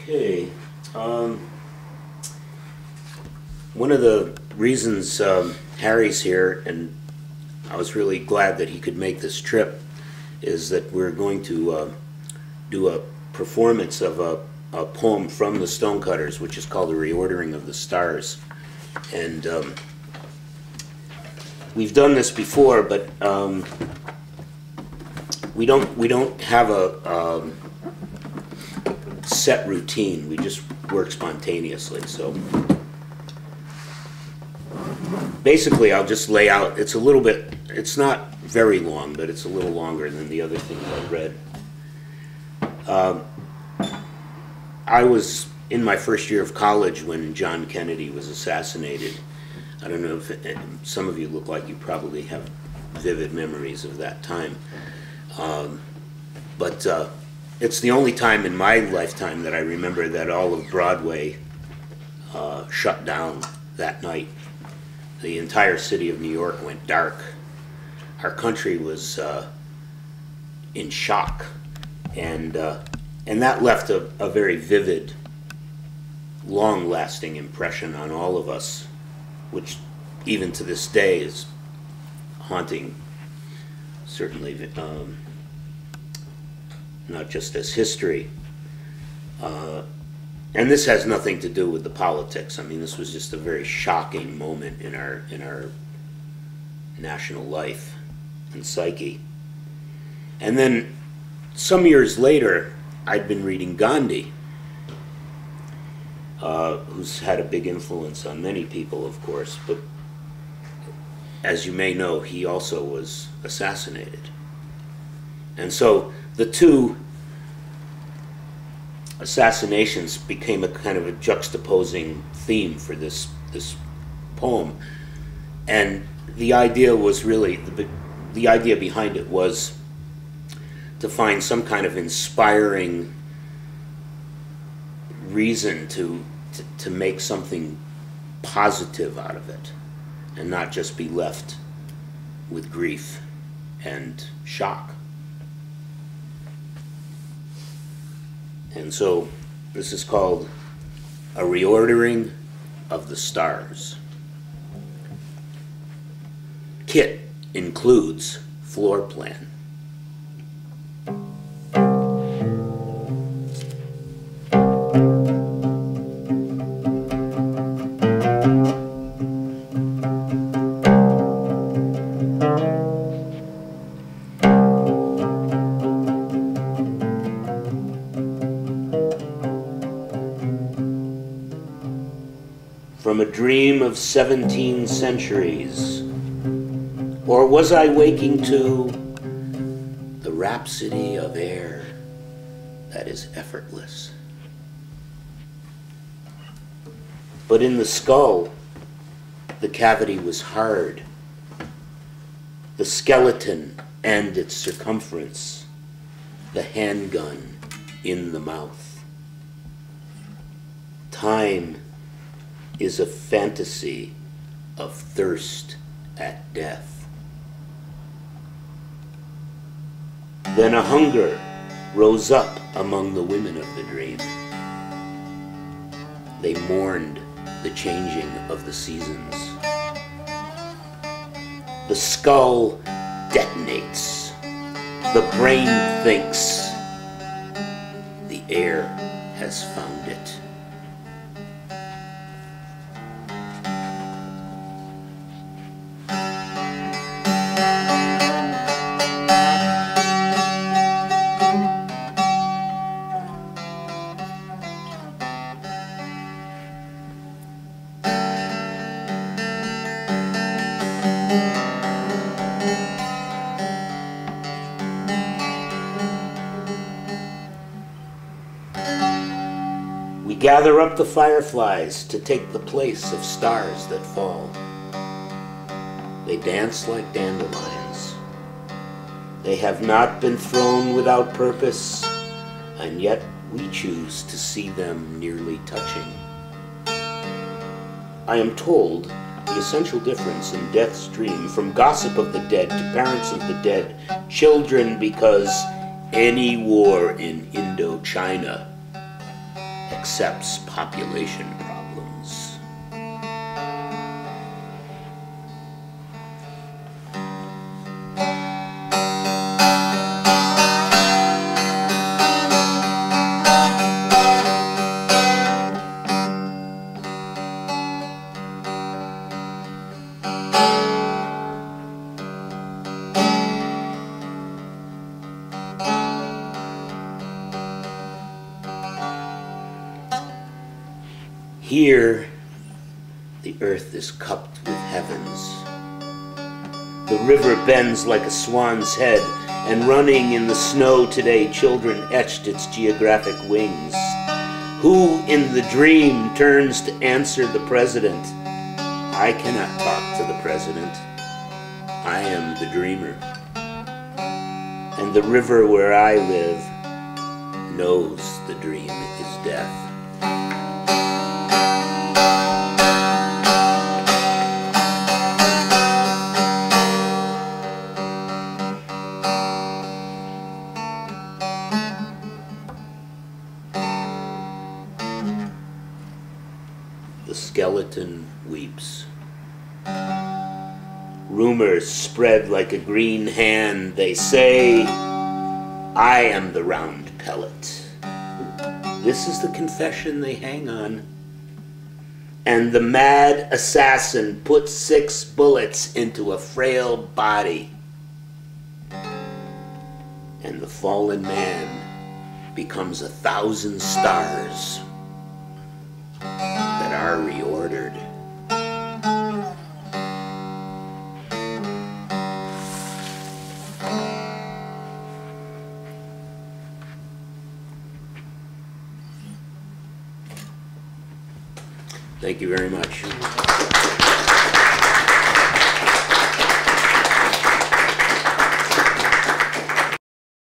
Okay. One of the reasons Harry's here, and I was really glad that he could make this trip, is that we're going to do a performance of a poem from the Stonecutters, which is called "The Reordering of the Stars." And we've done this before, but we don't have a set routine. We just work spontaneously. So basically, I'll just lay out. It's a little bit. It's not very long, but it's a little longer than the other things I read. I was in my first year of college when John Kennedy was assassinated. I don't know if some of you look like you probably have vivid memories of that time. But it's the only time in my lifetime that I remember that all of Broadway shut down that night. The entire city of New York went dark. Our country was in shock, and that left a very vivid, long-lasting impression on all of us, which even to this day is haunting, certainly not just as history. And this has nothing to do with the politics. I mean, this was just a very shocking moment in our national life and psyche. And then some years later, I'd been reading Gandhi, who's had a big influence on many people, of course, but as you may know, he also was assassinated. And so the two assassinations became a kind of a juxtaposing theme for this poem. And the idea was really, the idea behind it was to find some kind of inspiring reason to make something positive out of it, and not just be left with grief and shock. And so this is called A Reordering of the Stars. Kit includes floor plan. From a dream of 17 centuries, or was I waking to the rhapsody of air that is effortless? But in the skull, the cavity was hard, the skeleton and its circumference, the handgun in the mouth. Time is a fantasy of thirst at death. Then a hunger rose up among the women of the dream. They mourned the changing of the seasons. The skull detonates. The brain thinks. The air has found it. We gather up the fireflies to take the place of stars that fall. They dance like dandelions. They have not been thrown without purpose, and yet we choose to see them nearly touching. I am told the essential difference in death's dream from gossip of the dead to parents of the dead, children, because any war in Indochina accepts population problems. Here, the earth is cupped with heavens. The river bends like a swan's head, and running in the snow today, children etched its geographic wings. Who in the dream turns to answer the president? I cannot talk to the president. I am the dreamer. And the river where I live knows the dream is death. The skeleton weeps. Rumors spread like a green hand. They say, I am the round pellet. This is the confession they hang on. And the mad assassin puts 6 bullets into a frail body. And the fallen man becomes 1,000 stars that are reordered. Thank you very much.